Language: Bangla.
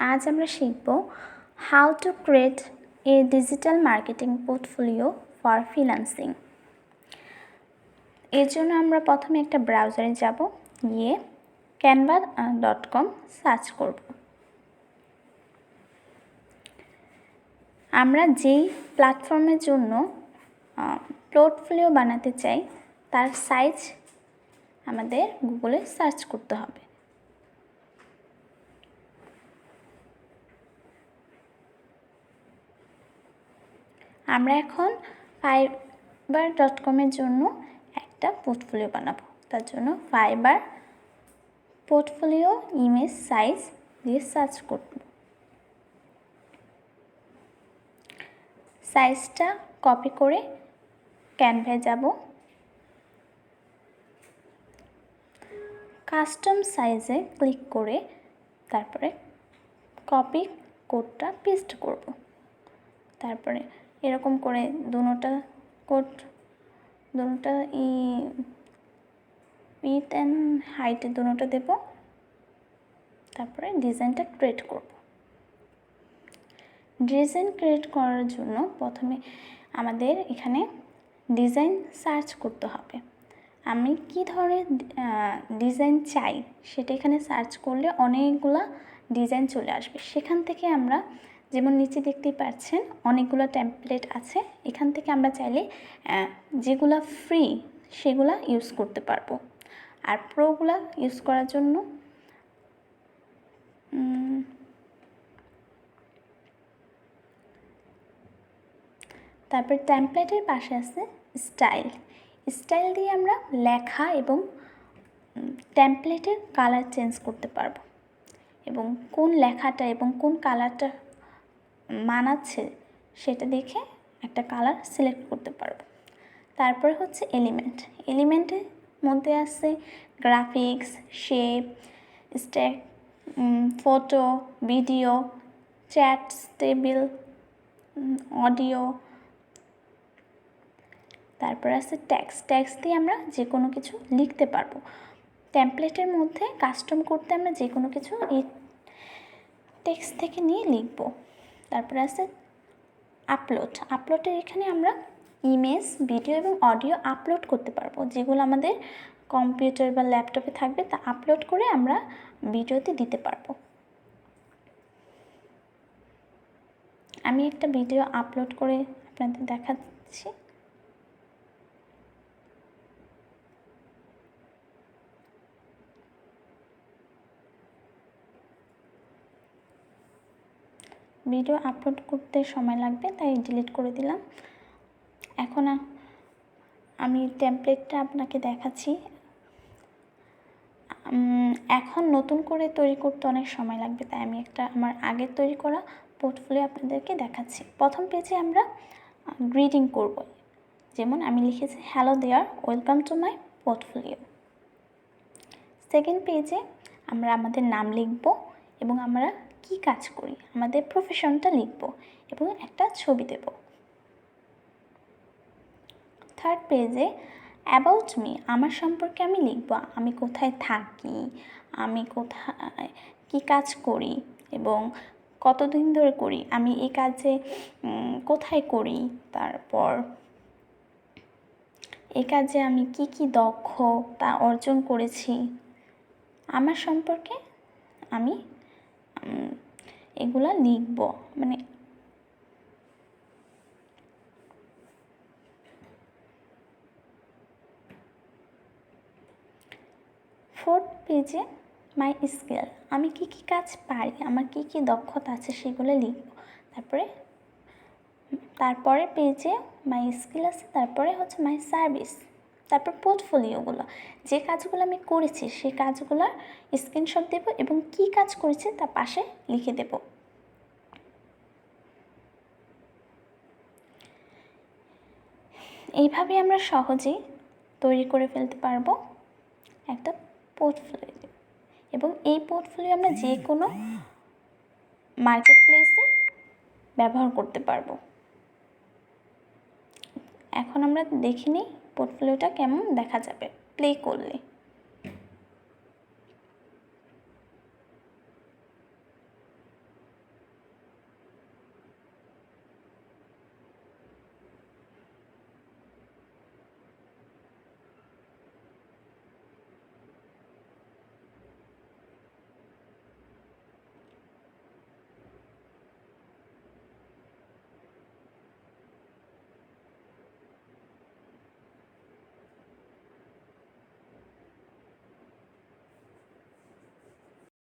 আজ আমরা শিখব how to create a digital marketing portfolio for freelancing. এর জন্য আমরা প্রথমে একটা ব্রাউজারে যাব, গিয়ে canva.com সার্চ করব। আমরা যেই প্ল্যাটফর্মের জন্য পোর্টফোলিও বানাতে চাই তার সাইজ আমাদের গুগলে সার্চ করতে হবে। আমরা এখন fiverr.com-এর জন্য একটা পোর্টফোলিও বানাবো। তার জন্য ফাইবার পোর্টফোলিও ইমেজ সাইজ দিয়ে সার্চ করব। সাইজটা কপি করে ক্যানভায় যাব, কাস্টম সাইজে ক্লিক করে তারপরে কপি কোডটা পেস্ট করব। তারপরে এরকম করে দুটোটা উইথ অ্যান্ড হাইট দুটোটা দেব। তারপরে ডিজাইনটা ক্রিয়েট করব। ডিজাইন ক্রিয়েট করার জন্য প্রথমে আমাদের এখানে ডিজাইন সার্চ করতে হবে। আমি কি ধরনের ডিজাইন চাই সেটা এখানে সার্চ করলে অনেকগুলো ডিজাইন চলে আসবে। সেখান থেকে আমরা, যেমন নিচে দেখতেই পাচ্ছেন অনেকগুলো টেমপ্লেট আছে, এখান থেকে আমরা চাইলে যেগুলো ফ্রি সেগুলো ইউজ করতে পারবো। আর প্রোগুলো ইউজ করার জন্য তারপর টেমপ্লেটের পাশে আছে স্টাইল দিয়ে আমরা লেখা এবং টেমপ্লেটের কালার চেঞ্জ করতে পারবো এবং কোন লেখাটা এবং কোন কালারটা মানাচ্ছে সেটা দেখে একটা কালার সিলেক্ট করতে পারবো। তারপরে হচ্ছে এলিমেন্টের মধ্যে আছে graphics, shape, stack, photo, video, chats, table, audio. তারপর আছে ট্যাক্স দিয়ে আমরা যে কোনো কিছু লিখতে পারবো। টেমপ্লেটের মধ্যে কাস্টম করতে আমরা যে কোনো কিছু এই টেক্সট থেকে নিয়ে লিখব। তারপরে আছে আপলোডের এখানে আমরা ইমেজ, ভিডিও এবং অডিও আপলোড করতে পারবো। যেগুলো আমাদের কম্পিউটার বা ল্যাপটপে থাকবে তা আপলোড করে আমরা ভিডিওতে দিতে পারবো। আমি একটা ভিডিও আপলোড করে আপনাদের দেখাচ্ছি। ভিডিও আপলোড করতে সময় লাগবে, তাই ডিলিট করে দিলাম। এখন আমি টেমপ্লেটটা আপনাকে দেখাচ্ছি। এখন নতুন করে তৈরি করতে অনেক সময় লাগবে, তাই আমি একটা আমার আগের তৈরি করা পোর্টফোলিও আপনাদেরকে দেখাচ্ছি। প্রথম পেজে আমরা গ্রিটিং করব, যেমন আমি লিখেছি hello there, welcome to my portfolio. Second পেজে আমরা আমাদের নাম লিখব এবং আমরা কি কাজ করি আমাদের প্রফেশনটা লিখব এবং একটা ছবি দেব। থার্ড পেজে অ্যাবাউট মি, আমার সম্পর্কে আমি লিখব। আমি কোথায় থাকি, আমি কোথায় কী কাজ করি এবং কতদিন ধরে করি, আমি এই কাজে কোথায় করি, তারপর এই কাজে আমি কি দক্ষতা অর্জন করেছি, আমার সম্পর্কে আমি এগুলা লিখব। মানে ফোর্থ পেজে মাই স্কিল, আমি কি কাজ পারি, আমার কি দক্ষতা আছে সেগুলো লিখব। তারপরে পেজে মাই স্কিল আছে, তারপরে হচ্ছে মাই সার্ভিস, তারপর পোর্টফোলিওগুলো, যে কাজগুলো আমি করেছি সেই কাজগুলোর স্ক্রিনশট দেব এবং কি কাজ করেছি তার পাশে লিখে দেব। এইভাবে আমরা সহজেই তৈরি করে ফেলতে পারবো একটা পোর্টফোলিও এবং এই পোর্টফোলিও আমরা যে কোনো মার্কেট প্লেসে ব্যবহার করতে পারবো। এখন আমরা দেখে নিই পোর্টফোলিওটা কেমন দেখা যাবে প্লে করলে।